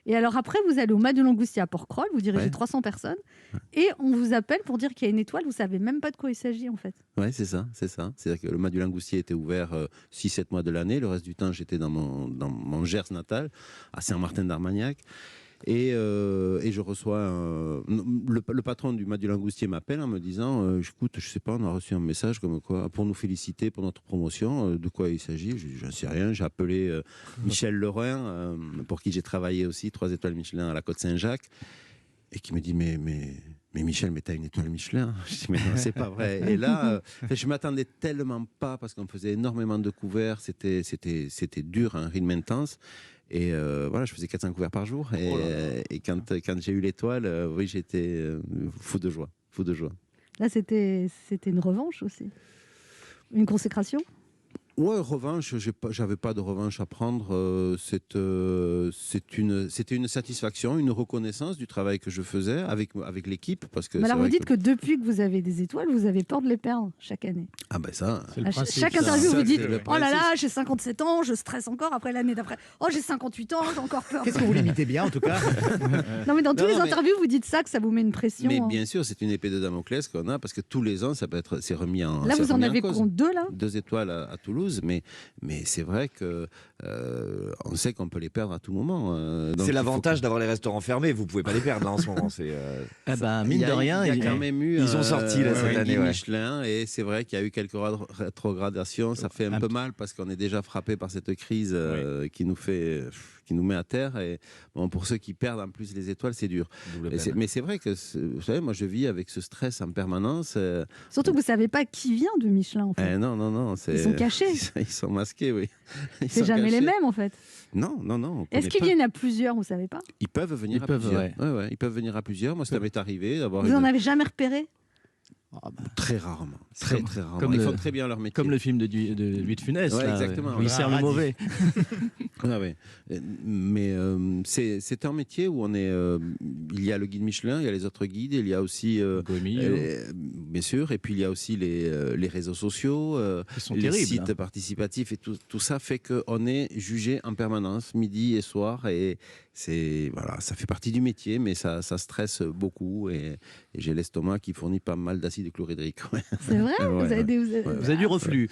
Et alors après, vous allez au Mas de Langoustier à Porquerolles, vous dirigez 300 personnes, et on vous appelle pour dire qu'il y a une étoile, vous savez même pas de quoi il s'agit en fait. Ouais, c'est ça, c'est ça. C'est-à-dire que le Mas du Langoustier était ouvert 6-7 mois de l'année. Le reste du temps, j'étais dans mon Gers natal, à Saint-Martin d'Armagnac. Et je reçois le patron du Mas du Langoustier m'appelle en me disant écoute, je sais pas, on a reçu un message comme quoi pour nous féliciter pour notre promotion. De quoi il s'agit? Je dis j'en sais rien. J'ai appelé Michel Leroin, pour qui j'ai travaillé aussi, 3 étoiles Michelin à la Côte Saint-Jacques, et qui me dit mais Michel, mais t'as une étoile Michelin? Je dis mais non, c'est pas vrai. Et là, je m'attendais tellement pas parce qu'on faisait énormément de couverts, c'était dur, un rythme intense. Et voilà, je faisais 400 couverts par jour. Et quand j'ai eu l'étoile, oui, j'étais fou de joie, fou de joie. Là, c'était une revanche aussi, une consécration. Ouais, revanche, j'avais pas de revanche à prendre. C'était une satisfaction, une reconnaissance du travail que je faisais avec l'équipe. Parce que mais alors vous dites que depuis que vous avez des étoiles, vous avez peur de les perdre chaque année. Ah ben ça, c'est le principe, chaque interview, vous dites oh là là, j'ai 57 ans, je stresse encore. Après l'année d'après, oh j'ai 58 ans, j'ai encore peur. Qu'est-ce que vous limitez bien en tout cas? Non mais dans tous les interviews, vous dites ça, que ça vous met une pression. Mais bien sûr, c'est une épée de Damoclès qu'on a parce que tous les ans, c'est remis en cause. Là, vous en avez compte 2 là. 2 étoiles à Toulouse, mais c'est vrai que on sait qu'on peut les perdre à tout moment. C'est l'avantage d'avoir les restaurants fermés. Vous pouvez pas les perdre là, en ce moment. Mine de rien, il y a quand même eu. Ils ont sorti là, cette année. Michelin, et c'est vrai qu'il y a eu quelques rétrogradations. Ça fait un peu mal parce qu'on est déjà frappé par cette crise qui nous met à terre. Et bon, pour ceux qui perdent en plus les étoiles, c'est dur. Mais c'est vrai que, vous savez, moi je vis avec ce stress en permanence. Surtout que vous savez pas qui vient de Michelin en fait. Non. Ils sont cachés. Ils sont masqués, oui. C'est jamais les mêmes en fait. Non. Est-ce qu'ils viennent à plusieurs, vous savez pas? Ils peuvent venir à plusieurs. Ouais. Ils peuvent venir à plusieurs. Moi, ça m'est arrivé d'avoir. Vous en avez jamais repéré? Très rarement. Très rarement. Ils font très bien leur métier. Comme le film de Louis de Funès. Ouais, exactement. Où il sert le mauvais. Ouais. Mais c'est un métier où on est. Il y a le guide Michelin, il y a les autres guides, il y a aussi. Bien sûr. Et puis il y a aussi les réseaux sociaux, les sites participatifs, et tout ça fait qu'on est jugé en permanence, midi et soir. Et ça fait partie du métier, mais ça stresse beaucoup. Et j'ai l'estomac qui fournit pas mal d'acide chlorhydrique. Ouais. C'est vrai? Vous avez du reflux.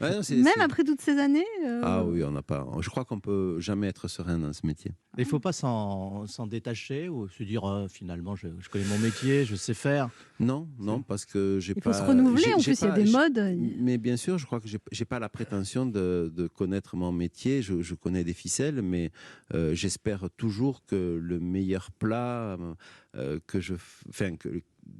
Même après toutes ces années Ah oui, on n'a pas. Je crois qu'on peut jamais être serein dans ce métier. Il ne faut pas s'en détacher ou se dire finalement je connais mon métier, je sais faire. Non, parce que j'ai pas. Il faut se renouveler. En plus, il y a des modes. Mais bien sûr, je crois que j'ai pas la prétention de connaître mon métier. Je connais des ficelles, mais j'espère toujours que le meilleur plat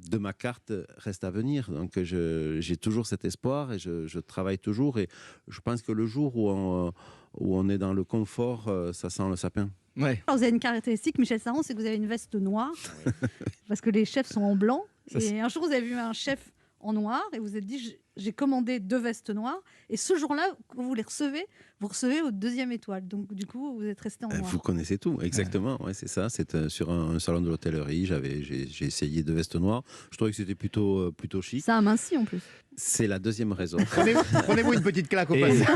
de ma carte reste à venir. Donc j'ai toujours cet espoir et je travaille toujours. Et je pense que le jour où on est dans le confort, ça sent le sapin. Ouais. Alors, vous avez une caractéristique, Michel Saran, c'est que vous avez une veste noire, parce que les chefs sont en blanc. Et un jour, vous avez vu un chef en noir et vous vous êtes dit j'ai commandé 2 vestes noires, et ce jour-là, quand vous les recevez, vous recevez votre 2e étoile. Donc du coup, vous êtes resté en noir. Vous connaissez tout, exactement. Ouais, c'est ça. C'est sur un salon de l'hôtellerie. J'ai essayé 2 vestes noires. Je trouvais que c'était plutôt chic. Ça amincit en plus. C'est la 2e raison. Prenez-vous une petite claque au passage.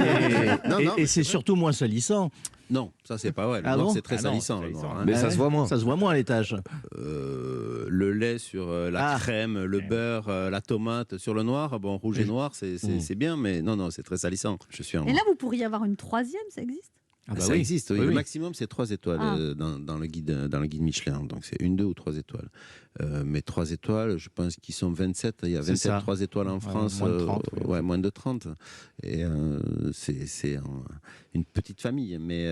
Et c'est surtout moins salissant. Non, ça c'est pas vrai. Le noir, c'est très salissant. Le noir, hein. Mais ça se voit moins. Ça se voit moins à l'étage. Le lait sur la crème, le beurre, la tomate sur le noir. Bon, rouge et noir, c'est bien, mais non, c'est très salissant. Je suis en Et là, vous pourriez avoir une 3e, ça existe? Ça existe, oui. Le maximum, c'est 3 étoiles dans le guide Michelin. Donc, c'est 1, 2 ou 3 étoiles. Mais 3 étoiles, je pense qu'ils sont 27. Il y a 27 3 étoiles en France. Moins de 30. Moins de 30. Et c'est une petite famille. Mais